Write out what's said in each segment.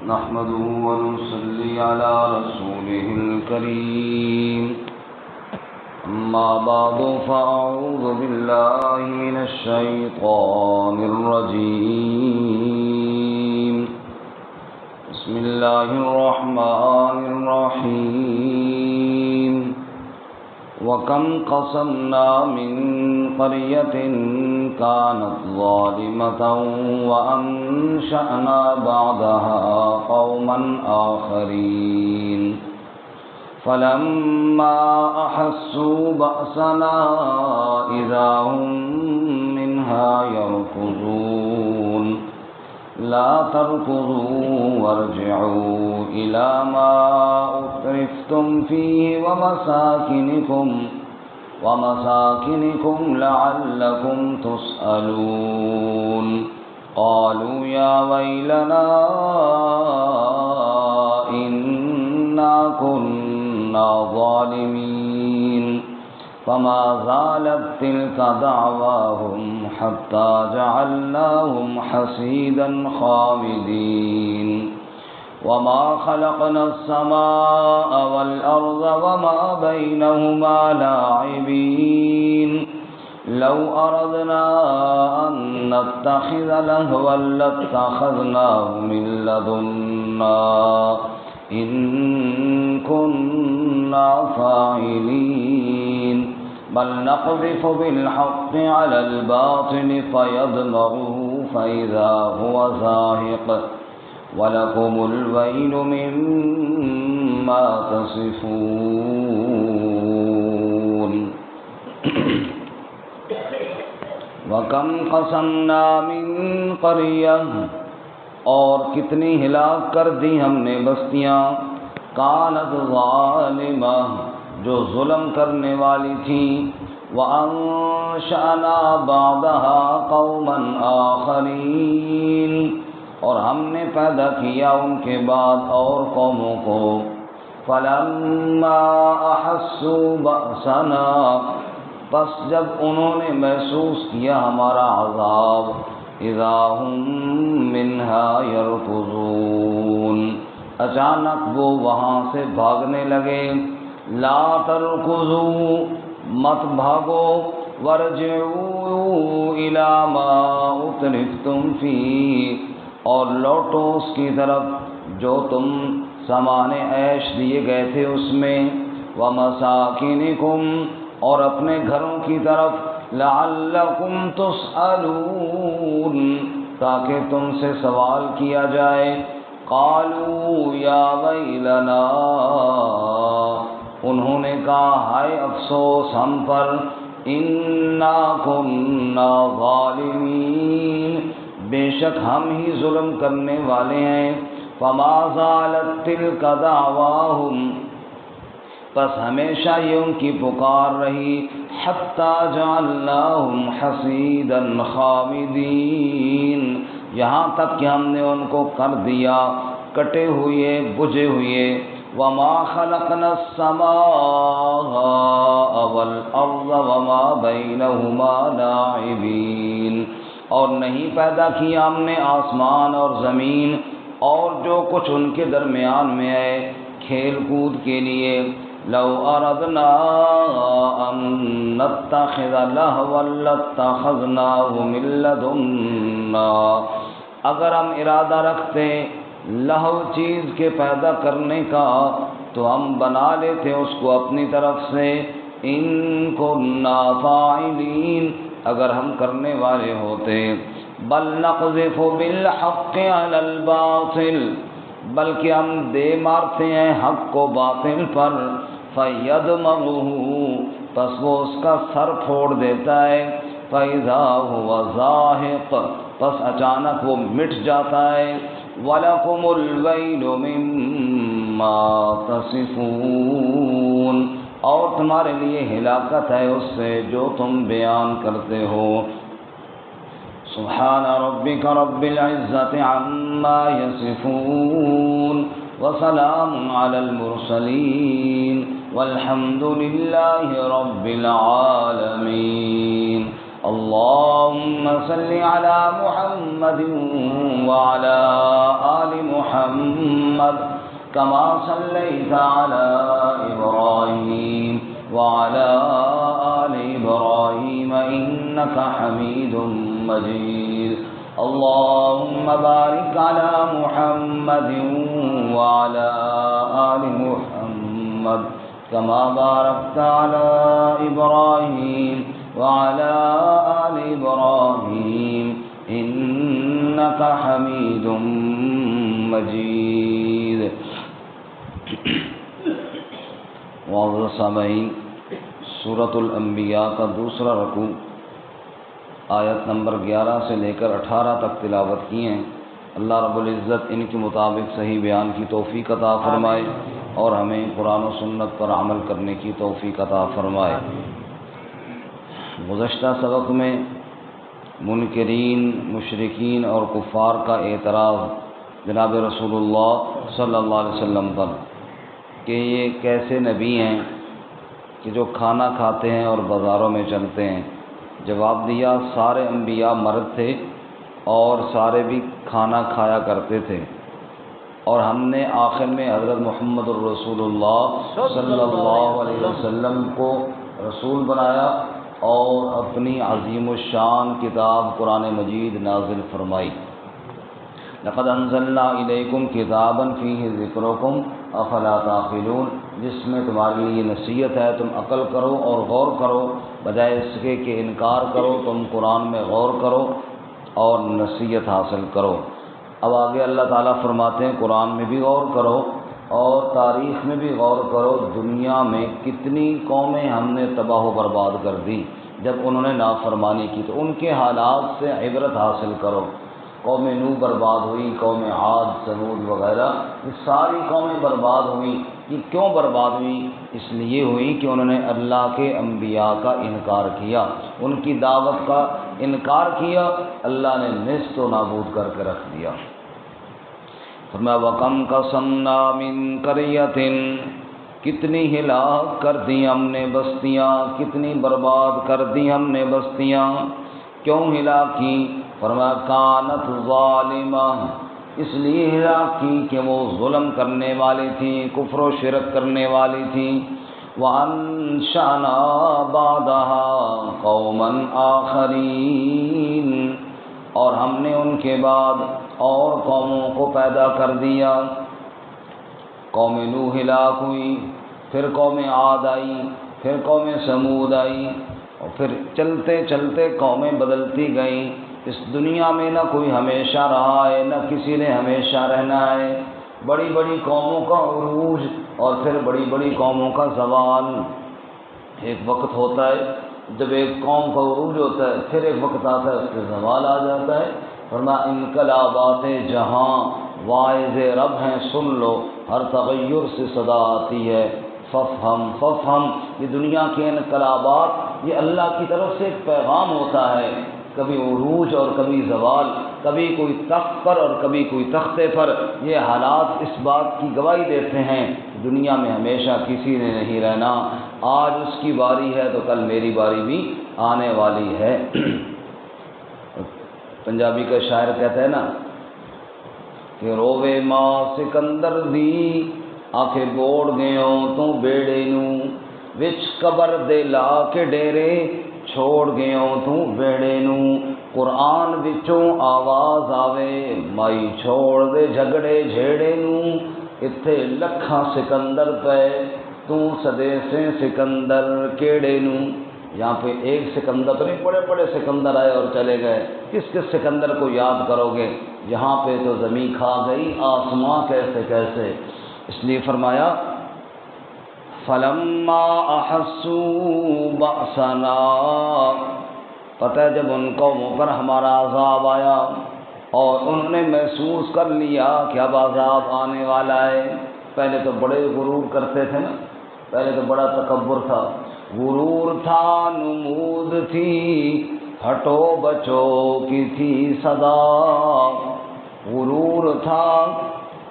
نحمده ونصلي على رسوله الكريم أما بعد فأعوذ بالله من الشيطان الرجيم بسم الله الرحمن الرحيم وكم قصمنا من قرية كانت ظالمة وأنشأنا بعدها قوما آخرين فلما أحسوا بأسنا إذا هم منها يركضون لا تركضوا وارجعوا إلى ما أترفتم فيه ومساكنكم لعلكم تسألون قالوا يا ويلنا إنا كنا ظالمين فما زالت تلك دعواهم حتى جعلناهم حصيدا خامدين وما خلقنا السماء والأرض وما بينهما لاعبين لو أردنا أن نتخذ لهوا لاتخذناه من لدنا إن كنا فاعلين بل نقذف بالحق على الباطل فيدمغه فإذا هو زاهق وَلَكُمُ الْوَيْلُ مِمَّا تَصِفُونَ وَكَمْ قَصَمْنَا مِنْ قَرْيَةٍ اور کتنی ہلاک کر دی ہم نے بستیاں کانت ظالمہ جو ظلم کرنے والی تھیں وَأَنشَأْنَا بَعْدَهَا قَوْمًا آخَرِينَ اور ہم نے پیدا کیا ان کے بعد اور قوموں کو فَلَمَّا أَحَسُّوا بَأْسَنَا پس جب انہوں نے محسوس کیا ہمارا عذاب اِذَا هُمْ مِنْهَا يَرْكُضُونَ اچانک وہ وہاں سے بھاگنے لگے لا ترکضوا مت بھاگو وَارْجِعُوا إِلَى مَا أُتْرِفْتُمْ فِيهِ اور لوٹو اس کی طرف جو تم سامان عیش دیے گئے تھے اس میں وَمَسَاكِنِكُمْ اور اپنے گھروں کی طرف لَعَلَّكُمْ تُسْأَلُونَ تاکہ تم سے سوال کیا جائے قَالُوا يَا وَيْلَنَا انہوں نے کہا ہائے افسوس ہم پر إِنَّا كُنَّا ظَالِمِينَ بے شک ہم ہی ظلم کرنے والے ہیں فما زالت تلک دعواہم پس ہمیشہ یہ ان کی پکار رہی حتی جعلناہم حصیدا خامدین یہاں تک کہ ہم نے ان کو کر دیا کٹے ہوئے بجھے ہوئے وما خلقنا السماء والارض وما بینہما لاعبین اور نہیں پیدا کیا ہم نے آسمان اور زمین اور جو کچھ ان کے درمیان میں ہے کھیل کود کے لیے لو اردنا ان نتخذ لہوا لاتخذناہ من لدنا اگر ہم ارادہ رکھتے لہو چیز کے پیدا کرنے کا تو ہم بنا لیتے اس کو اپنی طرف سے ان کننا فاعلین اگر ہم کرنے والے ہوتے بل نقذف بالحق علی الباطل بلکہ ہم دے مارتے ہیں حق کو باطل پر فیدمغہ پس وہ اس کا سر پھوڑ دیتا ہے فاذا هو زاہق پس اچانک وہ مٹ جاتا ہے وَلَكُمُ الْوَيْلُ مِمَّا تَصِفُونَ اور تمہارے لیے ہلاکت ہے اس سے جو تم بیان کرتے ہو سبحان ربک رب العزت عما یصفون وسلام علی المرسلین والحمد للہ رب العالمین اللهم صل على محمد وعلى آل محمد محمد كما صليت على إبراهيم وعلى آل إبراهيم إنك حميد مجيد اللهم بارك على محمد وعلى آل محمد كما باركت على إبراهيم وعلى آل إبراهيم إنك حميد مجيد۔ معزز سامعین، سورۃ الانبیاء کا دوسرا رکوع آیت نمبر 11 سے لے کر 18 تک تلاوت کی ہیں۔ اللہ رب العزت ان کے مطابق صحیح بیان کی توفیق عطا فرمائے اور ہمیں قرآن و سنت پر عمل کرنے کی توفیق عطا فرمائے۔ گزشتہ سبق میں منکرین، مشرکین اور کفار کا اعتراض جناب رسول اللہ صلی اللہ علیہ وسلم پر کہ یہ کیسے نبی ہیں کہ جو کھانا کھاتے ہیں اور بازاروں میں چلتے ہیں۔ جواب دیا، سارے انبیاء مرد تھے اور سارے بھی کھانا کھایا کرتے تھے، اور ہم نے آخر میں حضرت محمد الرسول اللہ صلی اللہ علیہ وسلم کو رسول بنایا اور اپنی عظیم الشان کتاب قرآن مجید نازل فرمائی۔ لقد انزلنا الیکم کتابا فیہ ذکرکم افلا تعقلون، جس میں تمہارے لیے نصیحت ہے، تم عقل کرو اور غور کرو، بجائے اس کے کہ انکار کرو تم قرآن میں غور کرو اور نصیحت حاصل کرو۔ اب آگے اللہ تعالیٰ فرماتے ہیں قرآن میں بھی غور کرو اور تاریخ میں بھی غور کرو، دنیا میں کتنی قومیں ہم نے تباہ و برباد کر دی جب انہوں نے نافرمانی کی، تو ان کے حالات سے عبرت حاصل کرو۔ قوم نوح برباد ہوئی، قوم عاد، ثمود وغیرہ، یہ ساری قومیں برباد ہوئیں۔ یہ کیوں برباد ہوئی؟ اس لیے ہوئی کہ انہوں نے اللہ کے انبیاء کا انکار کیا، ان کی دعوت کا انکار کیا، اللہ نے نیست و نابود کر کے رکھ دیا۔ فرمایا وَكَمْ قَصَمْنَا مِنْ قَرْيَةٍ، کتنی ہلاک کر دی ہم نے بستیاں، کتنی برباد کر دی ہم نے بستیاں۔ کیوں ہلاک کی؟ فرمایا کانت ظالمہ، اس لیے ہلاک کی کہ وہ ظلم کرنے والی تھی، کفر و شرک کرنے والی تھی۔ وَأَنشَأْنَا بَعْدَهَا قَوْمًا آخَرِينَ، اور ہم نے ان کے بعد اور قوموں کو پیدا کر دیا۔ قوم نوح ہلاک ہوئی، پھر قوم عاد آئی، پھر قوم ثمود آئی، اور پھر چلتے چلتے قومیں بدلتی گئیں۔ اس دنیا میں نہ کوئی ہمیشہ رہا ہے، نہ کسی نے ہمیشہ رہنا ہے۔ بڑی بڑی قوموں کا عروج اور پھر بڑی بڑی قوموں کا زوال۔ ایک وقت ہوتا ہے جب ایک قوم کا عروج ہوتا ہے، پھر ایک وقت آتا ہے اس کے زوال آ جاتا ہے۔ ورنہ انقلابات جہاں واعظ رب ہیں، سن لو، ہر تغیر سے صدا آتی ہے ففہم ففہم۔ یہ دنیا کے انقلابات یہ اللہ کی طرف سے ایک پیغام ہوتا ہے، کبھی عروج اور کبھی زوال، کبھی کوئی تخت پر اور کبھی کوئی تختے پر۔ یہ حالات اس بات کی گواہی دیتے ہیں دنیا میں ہمیشہ کسی نے نہیں رہنا، آج اس کی باری ہے تو کل میری باری بھی آنے والی ہے۔ پنجابی کا شاعر کہتا ہے نا کہ رووے ماں سکندر دی آکھے بوڑ گیوں تو بیڑے نوں، وچ قبر دے لا کے ڈیرے چھوڑ گیوں تو بیڑے نوں، قرآن وچوں آواز آوے مائی چھوڑ دے جھگڑے جھیڑے نوں، اتھے لکھاں سکندر پے تو سدے سے سکندر کیڑے نوں۔ یہاں پہ ایک سکندر تو نہیں، بڑے بڑے سکندر آئے اور چلے گئے، کس کس سکندر کو یاد کرو گے؟ یہاں پہ تو زمین کھا گئی، آسماں کیسے کیسے۔ اس لیے فرمایا فَلَمَّا أَحَسُّوا بَأْسَنَا، پتہ ہے جب ان قوموں پر ہمارا عذاب آیا اور انہوں نے محسوس کر لیا کہ اب عذاب آنے والا ہے۔ پہلے تو بڑے غرور کرتے تھے نا، پہلے تو بڑا تکبر تھا، غرور تھا، نمود تھی، ہٹو بچو کی تھی صدا۔ غرور تھا،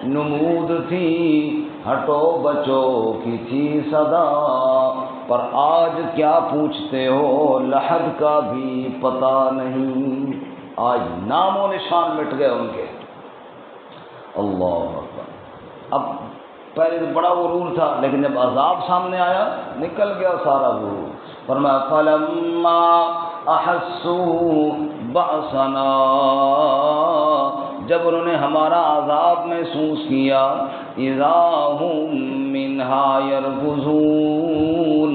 نمود تھی، ہٹو بچو کی تھی صدا، پر آج کیا پوچھتے ہو لحد کا بھی پتہ نہیں۔ آج نام و نشان مٹ گئے ان کے۔ اللہ اکبر۔ اب پہلے تو بڑا غرور تھا، لیکن جب عذاب سامنے آیا نکل گیا سارا غرور۔ فرمایا فلما احسوا بأسنا، جب انہوں نے ہمارا عذاب محسوس کیا، اذا هم منها يركضون،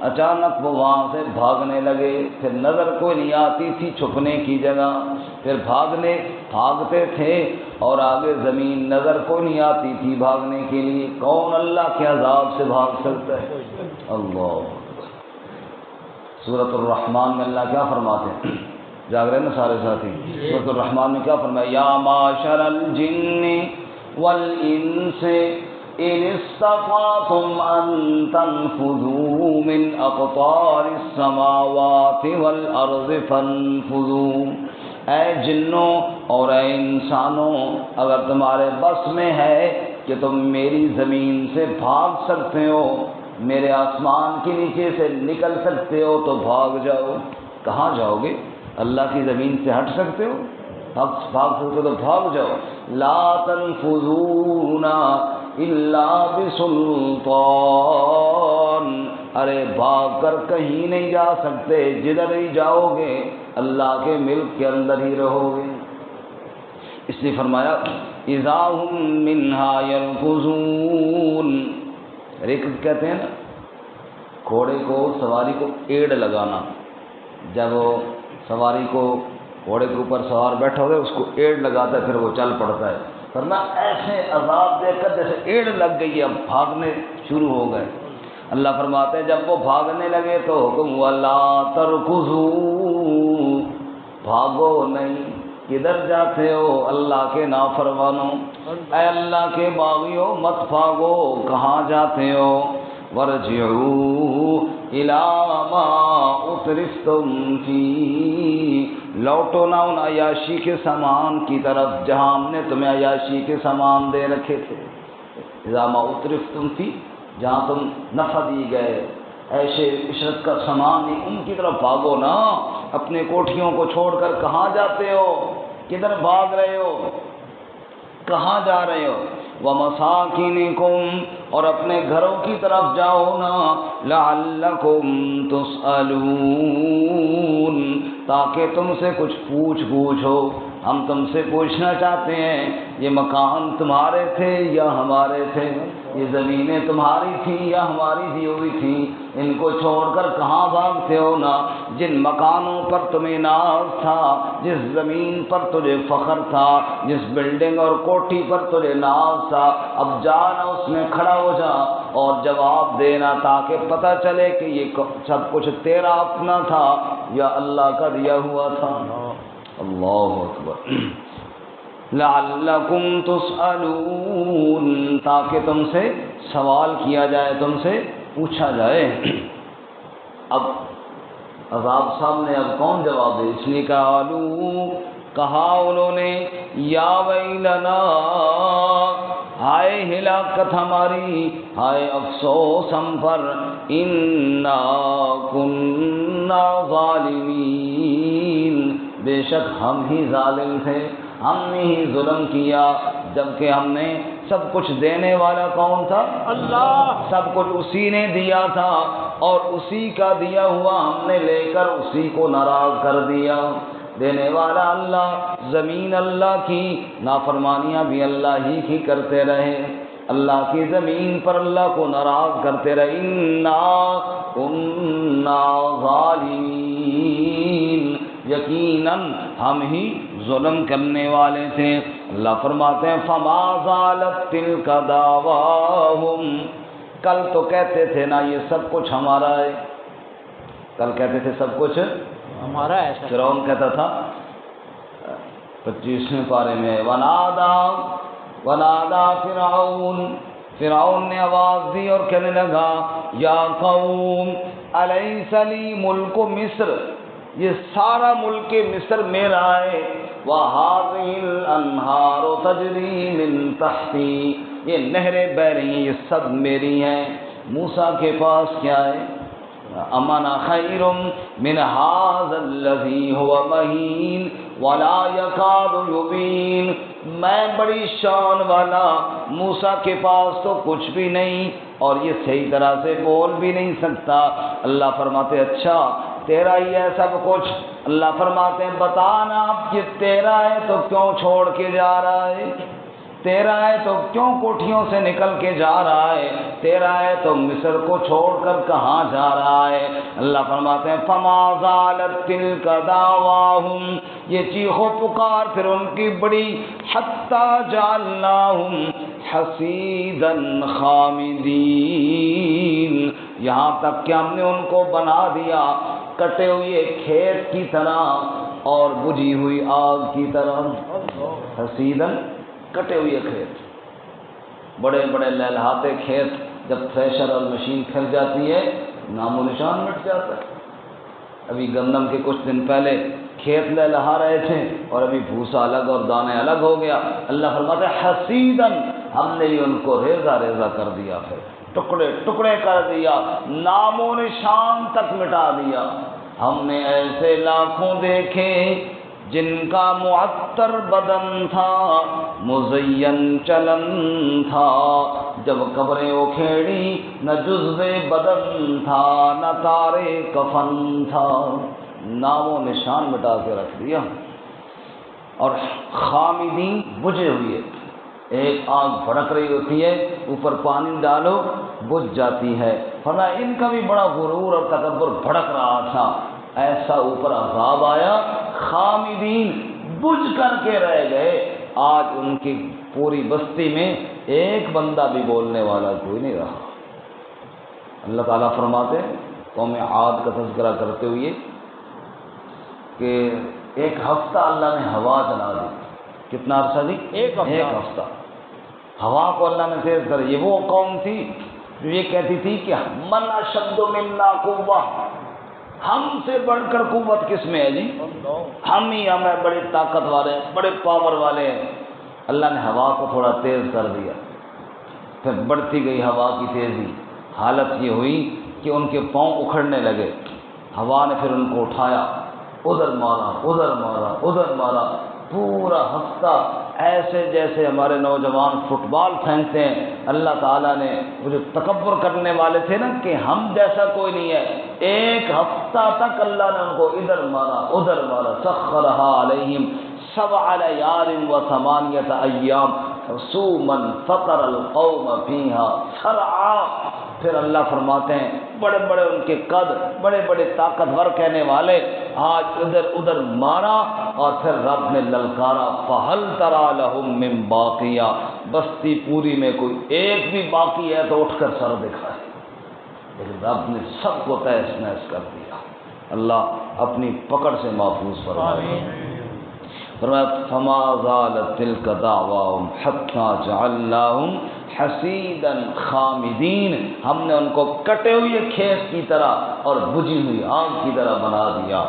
اچانک وہ وہاں سے بھاگنے لگے۔ پھر نظر کوئی نہیں آتی تھی چھپنے کی جگہ، پھر بھاگتے تھے اور آگے زمین نظر کوئی نہیں آتی تھی بھاگنے کے لیے۔ کون اللہ کے عذاب سے بھاگ سکتا ہے؟ اللہ۔ سورۃ الرحمن میں اللہ کیا فرماتے ہیں؟ جاگ رہے نا سارے ساتھی؟ سورۃ الرحمن میں کیا فرمایا؟ یا معشر الجن والانس ان استطعتم ان تنفذوا من اقطار السماوات والارض فانفذوا، اے جنوں اور اے انسانوں، اگر تمہارے بس میں ہے کہ تم میری زمین سے بھاگ سکتے ہو، میرے آسمان کے نیچے سے نکل سکتے ہو تو بھاگ جاؤ۔ کہاں جاؤ گے؟ اللہ کی زمین سے ہٹ سکتے ہو؟ بھاگ سکتے ہو تو بھاگ جاؤ۔ لا تنفذون الا بسلطان، ارے بھاگ کر کہیں نہیں جا سکتے، جدھر ہی جاؤ گے اللہ کے ملک کے اندر ہی رہو گے۔ اس لیے فرمایا اذا هم منها يركضون، رکض کہتے ہیں نا گھوڑے کو، سواری کو ایڑ لگانا، جب وہ سواری کو گھوڑے کے اوپر سوار بیٹھا ہوگا اس کو ایڑ لگاتا ہے پھر وہ چل پڑتا ہے، ورنہ ایسے عذاب دیکھ کر جیسے ایڑ لگ گئی اب بھاگنے شروع ہو گئے۔ اللہ فرماتے ہیں جب وہ بھاگنے لگے تو حکم ہوا لا ترکضوا، بھاگو نہیں، کدھر جاتے ہو اللہ کے نافرمانوں، اے اللہ کے باغیوں مت بھاگو، کہاں جاتے ہو؟ وارجعوا الی ما اترفتم فیہ، لوٹو نہ ان عیاشی کے سامان کی طرف جہاں ہم نے تمہیں عیاشی کے سامان دے رکھے تھے۔ اذا ما اترفتم فیہ، جہاں تم نفع دی گئے ایشے عشرت کا سامان نہیں، ان کی طرف بھاگو نا، اپنے کوٹھیوں کو چھوڑ کر کہاں جاتے ہو؟ کدھر بھاگ رہے ہو؟ کہاں جا رہے ہو؟ وَمَسَاكِنِكُمْ، اور اپنے گھروں کی طرف جاؤ نا، لَعَلَّكُمْ تُسْأَلُونَ، تاکہ تم سے کچھ پوچھ ہو۔ ہم تم سے پوچھنا چاہتے ہیں یہ مکان تمہارے تھے یا ہمارے تھے؟ یہ زمینیں تمہاری تھیں یا ہماری دی ہوئی تھیں؟ ان کو چھوڑ کر کہاں بھاگتے ہو نا؟ جن مکانوں پر تمہیں ناز تھا، جس زمین پر تجھے فخر تھا، جس بلڈنگ اور کوٹھی پر تجھے ناز تھا، اب جانا اس میں کھڑا ہو جا اور جواب دینا تاکہ پتہ چلے کہ یہ سب کچھ تیرا اپنا تھا یا اللہ کا دیا ہوا تھا۔ اللہ اکبر۔ لعلکم تسألون، تاکہ تم سے سوال کیا جائے، تم سے پوچھا جائے۔ اب عذاب سامنے، اب کون جواب دے؟ اس لیے کہا انہوں نے یا ویلنا، ہائے ہلاکت ہماری، ہائے افسوس ہم پر، انا کننا ظالمین، بے شک ہم ہی ظالم تھے، ہم نے ہی ظلم کیا، جبکہ ہم نے سب کچھ دینے والا کون تھا؟ اللہ، سب کچھ اسی نے دیا تھا اور اسی کا دیا ہوا ہم نے لے کر اسی کو ناراض کر دیا۔ دینے والا اللہ، زمین اللہ کی، نافرمانیاں بھی اللہ ہی کی کرتے رہے، اللہ کی زمین پر اللہ کو ناراض کرتے رہے۔ انا کننا ظالمین، یقیناً ہم ہی ظلم کرنے والے تھے۔ اللہ فرماتے ہیں فما زالت تلک دعواہم، کل تو کہتے تھے نا یہ سب کچھ ہمارا ہے، کل کہتے تھے سب کچھ ہمارا ہے۔ فرعون کہتا تھا 25ویں پارے میں ونادا فرعون نے آواز دی اور کہنے لگا یا قوم الیس لی ملک مصر، یہ سارا ملک مصر میرا ہے، وَهَٰذِهِ الْأَنْهَارُ تَجْرِي مِن تَحْتِي، یہ نہریں بہ رہی ہیں، یہ سب میری ہیں۔ موسیٰ کے پاس کیا ہے؟ امَنَ خَيْرٌ مِّنْ هَٰذَا الَّذِي هُوَ مَهِينٌ، ولا یکاد یبین، میں بڑی شان والا، موسیٰ کے پاس تو کچھ بھی نہیں اور یہ صحیح طرح سے بول بھی نہیں سکتا۔ اللہ فرماتے اچھا تیرا ہی ہے سب کچھ؟ اللہ فرماتے ہیں بتانا اب کہ تیرا ہے تو کیوں چھوڑ کے جا رہا ہے؟ تیرا ہے تو کیوں کوٹھیوں سے نکل کے جا رہا ہے؟ تیرا ہے تو مصر کو چھوڑ کر کہاں جا رہا ہے؟ اللہ فرماتے ہیں فما زالت تلک دعواہم، یہ چیخ و پکار پھر ان کی بڑی، حتی جعلناہم حصیدا خامدین، یہاں تک کہ ہم نے ان کو بنا دیا کٹے ہوئے کھیت کی طرح اور بجھی ہوئی آگ کی طرح۔ حصیدا کٹے ہوئے کھیت، بڑے بڑے لہلہاتے کھیت جب تھریشر اور مشین پھر جاتی ہے نام و نشان مٹ جاتا ہے۔ ابھی گندم کے کچھ دن پہلے کھیت لہلہا رہے تھے اور ابھی بھوسا الگ اور دانے الگ ہو گیا۔ اللہ فرماتے ہیں حصیداً، ہم نے ہی ان کو ریزہ ریزہ کر دیا، پھر ٹکڑے ٹکڑے کر دیا، نام و نشان تک مٹا دیا۔ ہم نے ایسے لاکھوں دیکھے جن کا معطر بدن تھا، مزین چلن تھا، جب قبریں اکھیڑی نہ جزو بدن تھا نہ تارے کفن تھا، نام و نشان مٹا کے رکھ دیا۔ اور خامدین بجھے ہوئے، ایک آگ بھڑک رہی ہوتی ہے، اوپر پانی ڈالو بجھ جاتی ہے، فرمایا ان کا بھی بڑا غرور اور تکبر بھڑک رہا تھا، ایسا اوپر عذاب آیا، خامدین بجھ کر کے رہ گئے۔ آج ان کی پوری بستی میں ایک بندہ بھی بولنے والا کوئی نہیں رہا۔ اللہ تعالیٰ فرماتے ہیں قوم عاد کا تذکرہ کرتے ہوئے کہ ایک ہفتہ اللہ نے ہوا چلا دی۔ کتنا عرصہ دی؟ ایک ہفتہ ہوا کو اللہ نے تیز کر۔ یہ وہ قوم تھی جو یہ کہتی تھی کہ من اشد منا قوہ، ہم سے بڑھ کر قوت کس میں ہے جی؟ ہم ہی ہمیں بڑے طاقت والے ہیں، بڑے پاور والے ہیں۔ اللہ نے ہوا کو تھوڑا تیز کر دیا، پھر بڑھتی گئی ہوا کی تیزی، حالت یہ ہوئی کہ ان کے پاؤں اکھڑنے لگے۔ ہوا نے پھر ان کو اٹھایا، ادھر مارا ادھر مارا ادھر مارا، پورا ہفتہ ایسے جیسے ہمارے نوجوان فٹ بال پھینکتے ہیں۔ اللہ تعالیٰ نے وہ جو تکبر کرنے والے تھے نا کہ ہم جیسا کوئی نہیں ہے، ایک ہفتہ تک اللہ نے ان کو ادھر مارا ادھر مارا۔ سخرها علیہم 7 لیال و8 ایام حسوما فطر القوم فیہا صرعا۔ پھر اللہ فرماتے ہیں بڑے بڑے ان کے قد، بڑے بڑے طاقتور کہنے والے، آج ادھر ادھر مارا اور پھر رب نے للکارا فہل تری لہم من باقیہ، بستی پوری میں کوئی ایک بھی باقی ہے تو اٹھ کر سر دکھائے، لیکن رب نے سب کو تہس نہس کر دیا۔ اللہ اپنی پکڑ سے محفوظ فرمائے۔ فرمایا فما زالت تلک دعواہم حتی جعلناہم حصیدا خامدین، ہم نے ان کو کٹے ہوئے کھیت کی طرح اور بجھی ہوئی آگ کی طرح بنا دیا۔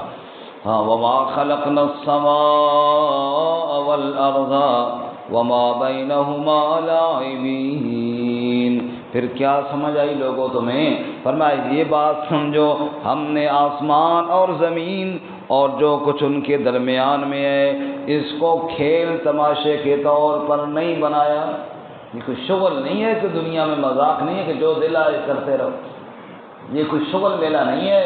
ہاں وما خلقنا السماء والارض وما بینہما لاعبین۔ پھر کیا سمجھ آئی لوگوں تمہیں؟ فرمایا یہ بات سمجھو، ہم نے آسمان اور زمین اور جو کچھ ان کے درمیان میں ہے اس کو کھیل تماشے کے طور پر نہیں بنایا۔ یہ کوئی شغل نہیں ہے کہ دنیا میں مذاق نہیں ہے کہ جو دل آئے کرتے رہو، یہ کوئی شغل میلہ نہیں ہے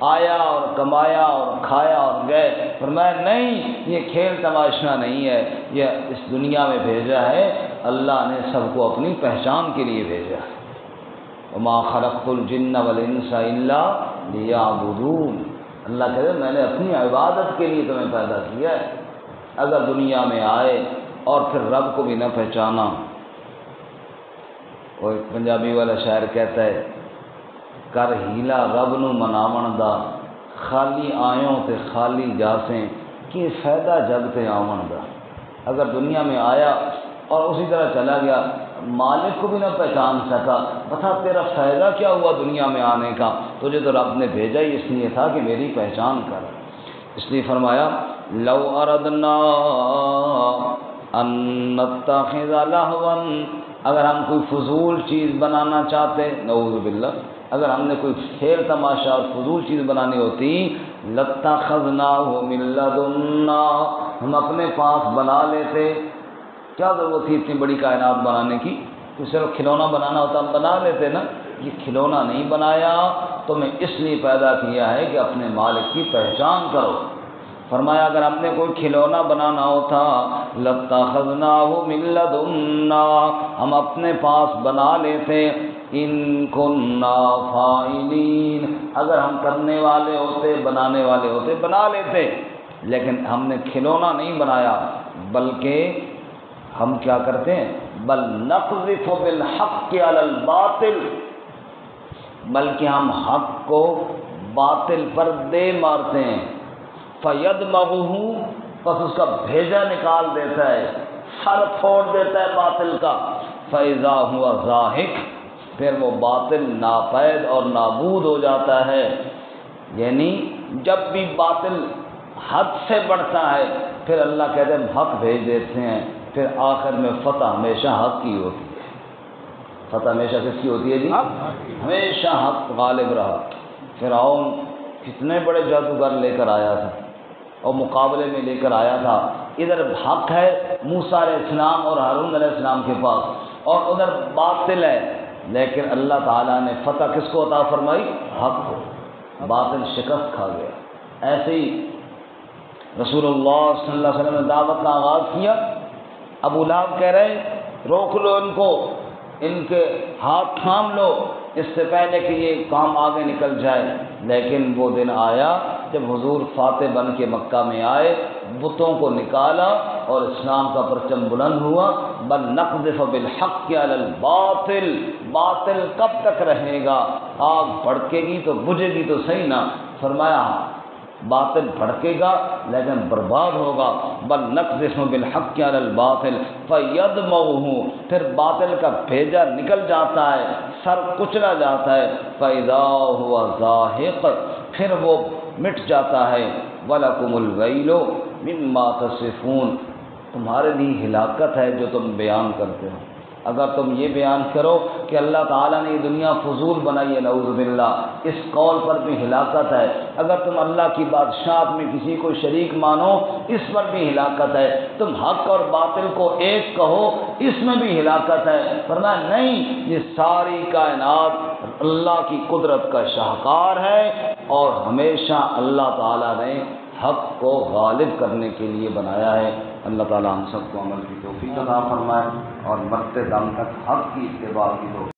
آیا اور کمایا اور کھایا اور گئے۔ فرمایا نہیں، یہ کھیل تماشا نہیں ہے، یہ اس دنیا میں بھیجا ہے اللہ نے سب کو اپنی پہچان کے لیے بھیجا ہے۔ وما خلقت الجن والانس الا لیعبدون، اللہ کہتے ہیں میں نے اپنی عبادت کے لیے تمہیں پیدا کیا ہے۔ اگر دنیا میں آئے اور پھر رب کو بھی نہ پہچانا، وہ ایک پنجابی والا شاعر کہتا ہے کر ہیلا رب نو مناون دا، خالی آیوں تے خالی جاسیں کی فائدہ جگ تے آون دا۔ اگر دنیا میں آیا اور اسی طرح چلا گیا، مالک کو بھی نہ پہچان سکا، بتا تیرا فائدہ کیا ہوا دنیا میں آنے کا؟ تجھے تو رب نے بھیجا ہی اس لیے تھا کہ میری پہچان کر۔ اس لیے فرمایا لو اردنا ان نتخذ لہوا، اگر ہم کوئی فضول چیز بنانا چاہتے، نعوذ باللہ، اگر ہم نے کوئی کھیل تماشا اور فضول چیز بنانی ہوتی لَاتَّخَذْنَاهُ مِن لَّدُنَّا، ہم اپنے پاس بنا لیتے. کیا ضرورت تھی اتنی بڑی کائنات بنانے کی؟ تو صرف کھلونا بنانا ہوتا ہم بنا لیتے نا. یہ کھلونا نہیں بنایا، تمہیں اس لیے پیدا کیا ہے کہ اپنے مالک کی پہچان کرو. فرمایا اگر ہم نے کوئی کھلونا بنانا ہوتا لَاتَّخَذْنَاهُ مِن لَّدُنَّا، ہم اپنے پاس بنا لیتے. ان كُنَّا فَاعِلِينَ، اگر ہم کرنے والے ہوتے، بنانے والے ہوتے، بنا لیتے. لیکن ہم نے کھلونا نہیں بنایا، بلکہ ہم کیا کرتے ہیں؟ بل نقذف بالحق علی الباطل، بلکہ ہم حق کو باطل پر دے مارتے ہیں. فَيَدْمَغُهُ، پس اس کا بھیجا نکال دیتا ہے، سر پھوڑ دیتا ہے باطل کا. فَإِذَا هُوَ زَاهِقٌ، پھر وہ باطل ناپید اور نابود ہو جاتا ہے. یعنی جب بھی باطل حد سے بڑھتا ہے پھر اللہ کہتے ہیں حق بھیج دیتے ہیں، پھر آخر میں فتح ہمیشہ حق کی ہوتی ہے. فتح ہمیشہ کس کی ہوتی ہے جی؟ ہمیشہ حق غالب رہا. فرعون کتنے بڑے جادوگر لے کر آیا تھا اور مقابلے میں لے کر آیا تھا. ادھر حق ہے موسیٰ علیہ السلام اور ہارون علیہ السلام کے پاس، اور ادھر باطل ہے، لیکن اللہ تعالیٰ نے فتح کس کو عطا فرمائی؟ حق کو. باطل شکست کھا گیا. ایسے ہی رسول اللہ صلی اللہ علیہ وسلم نے دعوت کا آغاز کیا. ابو لہب کہہ رہے روک لو ان کو، ان کے ہاتھ تھام لو اس سے پہلے کہ یہ کام آگے نکل جائے. لیکن وہ دن آیا جب حضور فاتح بن کے مکہ میں آئے، بتوں کو نکالا اور اسلام کا پرچم بلند ہوا. بل نقذف بالحق علی الباطل، باطل کب تک رہے گا؟ آگ بھڑکے گی تو بجھے گی تو صحیح نا. فرمایا باطل بھڑکے گا لیکن برباد ہوگا. بل نقذف بالحق علی الباطل فیدمغہ، پھر باطل کا بھیجا نکل جاتا ہے، سر کچلا جاتا ہے. فاذا هو زاہق، پھر وہ مٹ جاتا ہے. ولکم الویل مما تصفون، تمہارے لیے ہلاکت ہے جو تم بیان کرتے ہو. اگر تم یہ بیان کرو کہ اللہ تعالیٰ نے یہ دنیا فضول بنائی ہے، نعوذ باللہ، اس قول پر بھی ہلاکت ہے. اگر تم اللہ کی بادشاہت میں کسی کو شریک مانو، اس پر بھی ہلاکت ہے. تم حق اور باطل کو ایک کہو، اس میں بھی ہلاکت ہے. فرمایا نہیں، یہ ساری کائنات اللہ کی قدرت کا شاہکار ہے، اور ہمیشہ اللہ تعالیٰ نے حق کو غالب کرنے کے لیے بنایا ہے. اللہ تعالیٰ ہم سب کو عمل کی توفیق عطا فرمائے اور مرتے دم تک حق کی اتباع کی توفیق